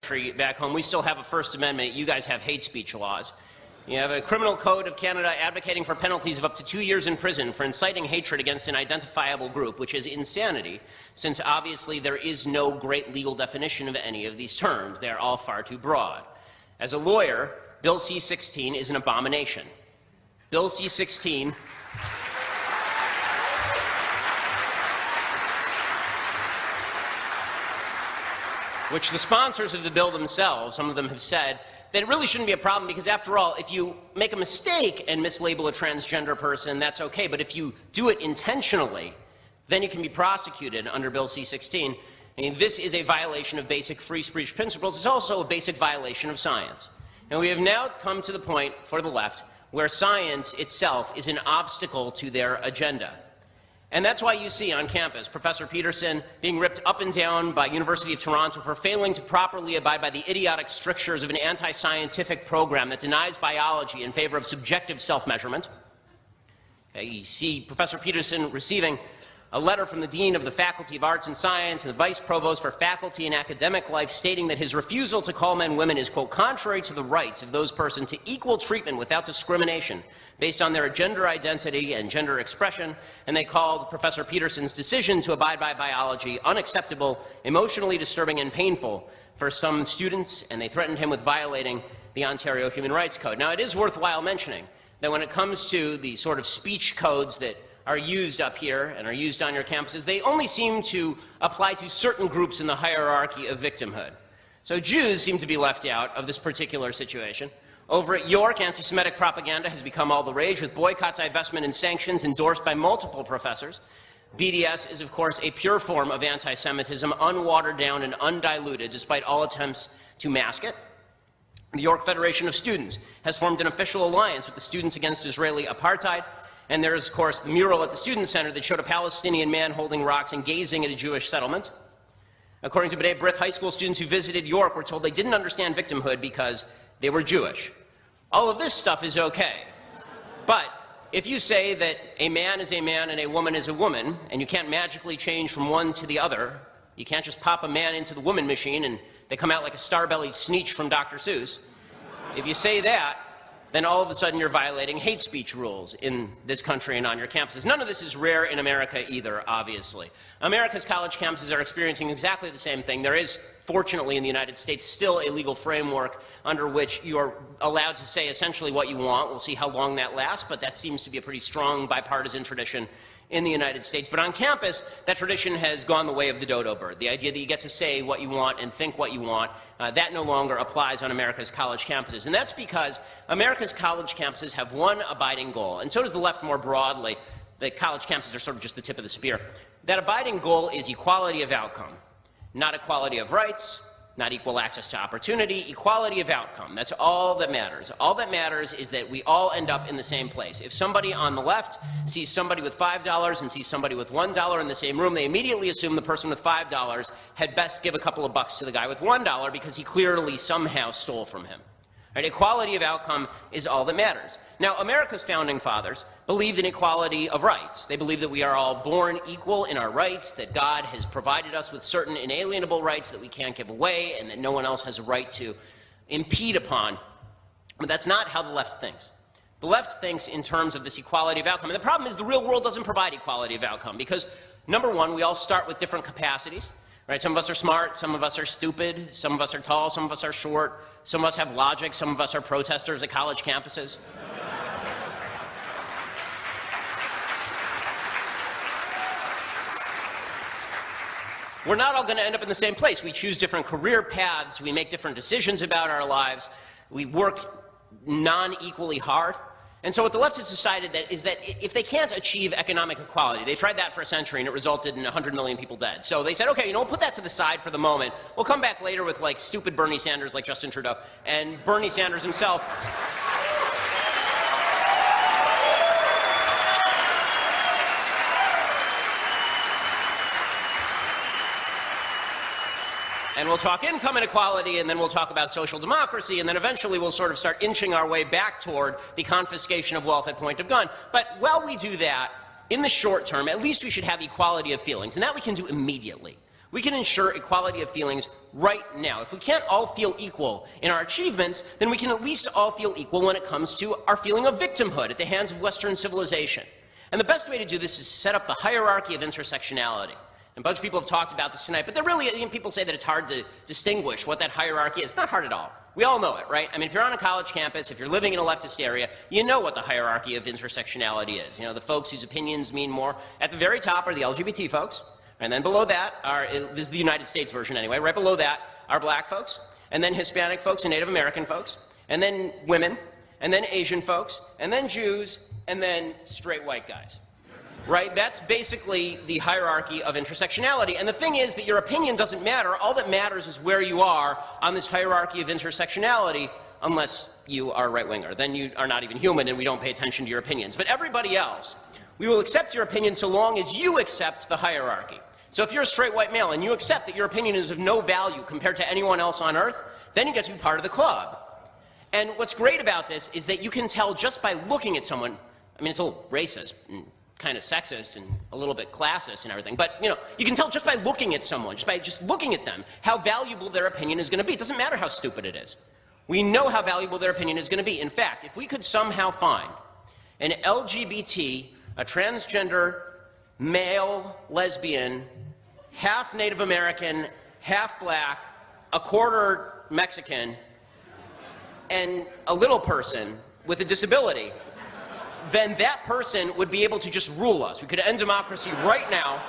country back home, we still have a First Amendment. You guys have hate speech laws. You have a criminal code of Canada advocating for penalties of up to 2 years in prison for inciting hatred against an identifiable group, which is insanity, since obviously there is no great legal definition of any of these terms. They are all far too broad. As a lawyer, Bill C-16 is an abomination. Bill C-16 which the sponsors of the bill themselves, some of them have said, that it really shouldn't be a problem because, after all, if you make a mistake and mislabel a transgender person, that's okay. But if you do it intentionally, then you can be prosecuted under Bill C-16. I mean, this is a violation of basic free speech principles. It's also a basic violation of science. And we have now come to the point for the left where science itself is an obstacle to their agenda. And that's why you see on campus Professor Peterson being ripped up and down by University of Toronto for failing to properly abide by the idiotic strictures of an anti-scientific program that denies biology in favor of subjective self-measurement. Okay, you see Professor Peterson receiving a letter from the Dean of the Faculty of Arts and Science and the Vice Provost for Faculty and Academic Life stating that his refusal to call men women is, quote, contrary to the rights of those persons to equal treatment without discrimination based on their gender identity and gender expression, and they called Professor Peterson's decision to abide by biology unacceptable, emotionally disturbing, and painful for some students, and they threatened him with violating the Ontario Human Rights Code. Now, it is worthwhile mentioning that when it comes to the sort of speech codes that are used up here and are used on your campuses, they only seem to apply to certain groups in the hierarchy of victimhood. So Jews seem to be left out of this particular situation. Over at York, anti-Semitic propaganda has become all the rage, with boycott, divestment, and sanctions endorsed by multiple professors. BDS is, of course, a pure form of anti-Semitism, unwatered down and undiluted, despite all attempts to mask it. The York Federation of Students has formed an official alliance with the Students Against Israeli Apartheid. And there is, of course, the mural at the Student Center that showed a Palestinian man holding rocks and gazing at a Jewish settlement. According to B'nai B'rith, high school students who visited York were told they didn't understand victimhood because they were Jewish. All of this stuff is okay. But if you say that a man is a man and a woman is a woman, and you can't magically change from one to the other, you can't just pop a man into the woman machine and they come out like a star-bellied Sneetch from Dr. Seuss. If you say that, then all of a sudden you're violating hate speech rules in this country and on your campuses. None of this is rare in America either, obviously. America's college campuses are experiencing exactly the same thing. There is, fortunately, in the United States, still a legal framework under which you're allowed to say essentially what you want. We'll see how long that lasts, but that seems to be a pretty strong bipartisan tradition in the United States. But on campus, that tradition has gone the way of the dodo bird. The idea that you get to say what you want and think what you want, that no longer applies on America's college campuses. And that's because America's college campuses have one abiding goal, and so does the left more broadly. The college campuses are sort of just the tip of the spear. That abiding goal is equality of outcome, not equality of rights, not equal access to opportunity, equality of outcome. That's all that matters. All that matters is that we all end up in the same place. If somebody on the left sees somebody with $5 and sees somebody with $1 in the same room, they immediately assume the person with $5 had best give a couple of bucks to the guy with $1 because he clearly somehow stole from him. Right? Equality of outcome is all that matters. Now, America's founding fathers believed in equality of rights. They believed that we are all born equal in our rights, that God has provided us with certain inalienable rights that we can't give away, and that no one else has a right to impede upon. But that's not how the left thinks. The left thinks in terms of this equality of outcome. And the problem is the real world doesn't provide equality of outcome because, number one, we all start with different capacities. Right? Some of us are smart, some of us are stupid, some of us are tall, some of us are short, some of us have logic, some of us are protesters at college campuses. We're not all going to end up in the same place. We choose different career paths, we make different decisions about our lives, we work non-equally hard. And so what the left has decided is that if they can't achieve economic equality, they tried that for a century and it resulted in 100 million people dead. So they said, okay, you know, we'll put that to the side for the moment. We'll come back later with like stupid Bernie Sanders like Justin Trudeau. And Bernie Sanders himself and we'll talk income inequality, and then we'll talk about social democracy, and then eventually we'll sort of start inching our way back toward the confiscation of wealth at point of gun. But while we do that, in the short term, at least we should have equality of feelings, and that we can do immediately. We can ensure equality of feelings right now. If we can't all feel equal in our achievements, then we can at least all feel equal when it comes to our feeling of victimhood at the hands of Western civilization. And the best way to do this is set up the hierarchy of intersectionality. And a bunch of people have talked about this tonight, but people say that it's hard to distinguish what that hierarchy is. It's not hard at all. We all know it, right? I mean, if you're on a college campus, if you're living in a leftist area, you know what the hierarchy of intersectionality is. You know, the folks whose opinions mean more. At the very top are the LGBT folks. And then below that are, this is the United States version anyway, right below that are black folks, and then Hispanic folks and Native American folks, and then women, and then Asian folks, and then Jews, and then straight white guys. Right? That's basically the hierarchy of intersectionality. And the thing is that your opinion doesn't matter. All that matters is where you are on this hierarchy of intersectionality, unless you are a right-winger. Then you are not even human and we don't pay attention to your opinions. But everybody else, we will accept your opinion so long as you accept the hierarchy. So if you're a straight white male and you accept that your opinion is of no value compared to anyone else on earth, then you get to be part of the club. And what's great about this is that you can tell just by looking at someone. I mean, it's a little racist and kind of sexist and a little bit classist and everything, but you can tell just by looking at someone, just by looking at them, how valuable their opinion is going to be. It doesn't matter how stupid it is. We know how valuable their opinion is going to be. In fact, if we could somehow find an LGBT, a transgender, male, lesbian, half Native American, half black, a quarter Mexican, and a little person with a disability, then that person would be able to just rule us. We could end democracy right now.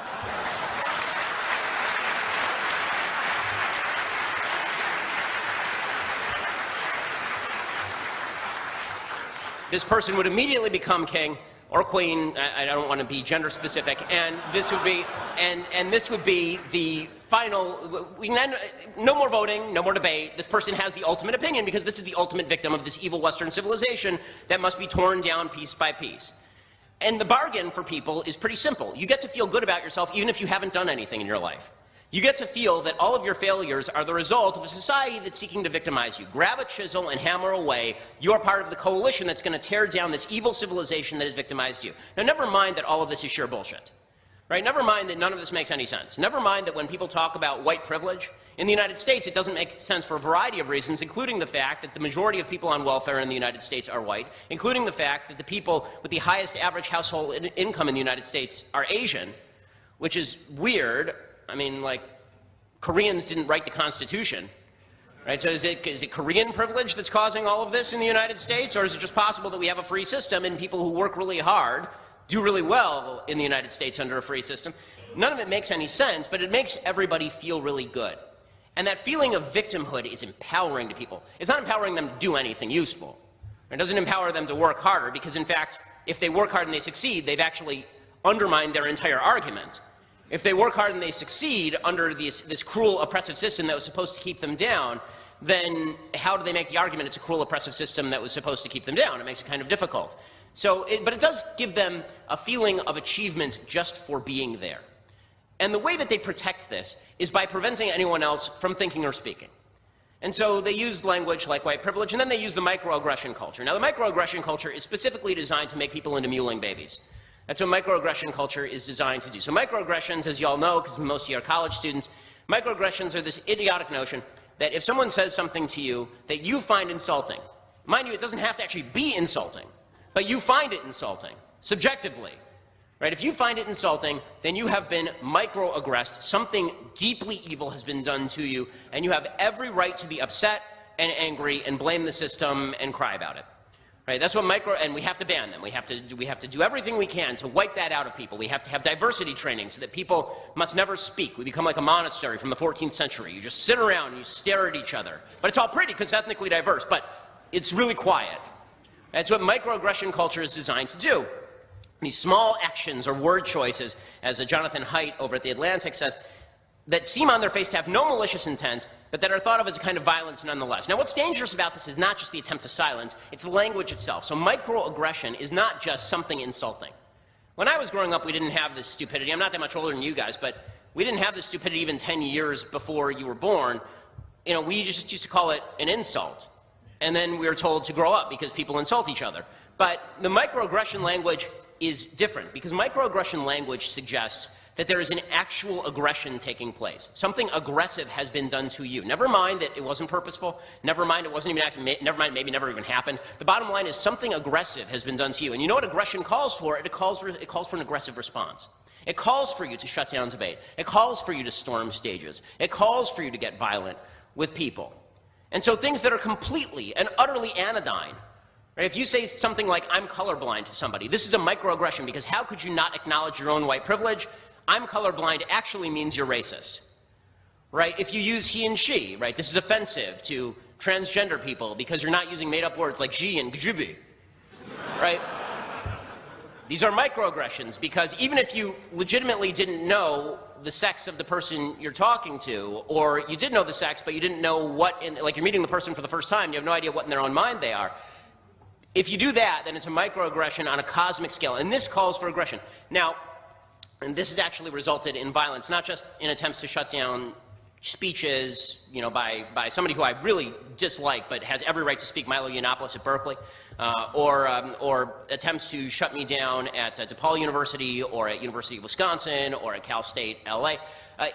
This person would immediately become king or queen. I don't want to be gender specific, and this would be the final. No more voting, no more debate. This person has the ultimate opinion because this is the ultimate victim of this evil Western civilization that must be torn down piece by piece. And the bargain for people is pretty simple. You get to feel good about yourself even if you haven't done anything in your life. You get to feel that all of your failures are the result of a society that's seeking to victimize you. Grab a chisel and hammer away. You're part of the coalition that's going to tear down this evil civilization that has victimized you. Now, never mind that all of this is sheer bullshit. Right? Never mind that none of this makes any sense. Never mind that when people talk about white privilege, in the United States it doesn't make sense for a variety of reasons, including the fact that the majority of people on welfare in the United States are white, including the fact that the people with the highest average household income in the United States are Asian, which is weird. I mean, like, Koreans didn't write the Constitution, right? So is it Korean privilege that's causing all of this in the United States, or is it just possible that we have a free system and people who work really hard do really well in the United States under a free system? None of it makes any sense, but it makes everybody feel really good. And that feeling of victimhood is empowering to people. It's not empowering them to do anything useful. It doesn't empower them to work harder because, in fact, if they work hard and they succeed, they've actually undermined their entire argument. If they work hard and they succeed under this cruel, oppressive system that was supposed to keep them down, then how do they make the argument it's a cruel, oppressive system that was supposed to keep them down? It makes it kind of difficult. But it does give them a feeling of achievement just for being there. And the way that they protect this is by preventing anyone else from thinking or speaking. And so they use language like white privilege, and then they use the microaggression culture. Now, the microaggression culture is specifically designed to make people into mewling babies. That's what microaggression culture is designed to do. So microaggressions, as you all know, because most of you are college students, microaggressions are this idiotic notion that if someone says something to you that you find insulting, mind you, it doesn't have to actually be insulting, but you find it insulting, subjectively. Right? If you find it insulting, then you have been microaggressed. Something deeply evil has been done to you, and you have every right to be upset and angry and blame the system and cry about it. Right? That's what and we have to ban them. We have to do everything we can to wipe that out of people. We have to have diversity training so that people must never speak. We become like a monastery from the 14th century. You just sit around and you stare at each other. But it's all pretty because it's ethnically diverse, but it's really quiet. That's what microaggression culture is designed to do. These small actions or word choices, as Jonathan Haidt over at The Atlantic says, that seem on their face to have no malicious intent, but that are thought of as a kind of violence nonetheless. Now, what's dangerous about this is not just the attempt to silence, it's the language itself. So microaggression is not just something insulting. When I was growing up, we didn't have this stupidity. I'm not that much older than you guys, but we didn't have this stupidity even 10 years before you were born. You know, we just used to call it an insult. And then we were told to grow up because people insult each other. But the microaggression language is different, because microaggression language suggests that there is an actual aggression taking place. Something aggressive has been done to you. Never mind that it wasn't purposeful. Never mind it wasn't even accident. Never mind maybe never even happened. The bottom line is something aggressive has been done to you. And you know what aggression calls for? It calls for an aggressive response. It calls for you to shut down debate. It calls for you to storm stages. It calls for you to get violent with people. And so things that are completely and utterly anodyne, right? If you say something like, I'm colorblind to somebody, this is a microaggression, because how could you not acknowledge your own white privilege? I'm colorblind actually means you're racist, right? If you use he and she, right, this is offensive to transgender people because you're not using made-up words like she and gjubi, right? These are microaggressions, because even if you legitimately didn't know the sex of the person you're talking to, or you did know the sex but you didn't know what, like you're meeting the person for the first time, you have no idea what in their own mind they are. If you do that, then it's a microaggression on a cosmic scale, and this calls for aggression. Now, and this has actually resulted in violence, not just in attempts to shut down speeches, you know, by somebody who I really dislike but has every right to speak, Milo Yiannopoulos at Berkeley, or attempts to shut me down at DePaul University or at University of Wisconsin or at Cal State LA.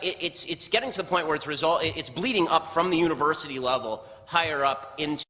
It's getting to the point where it's bleeding up from the university level higher up into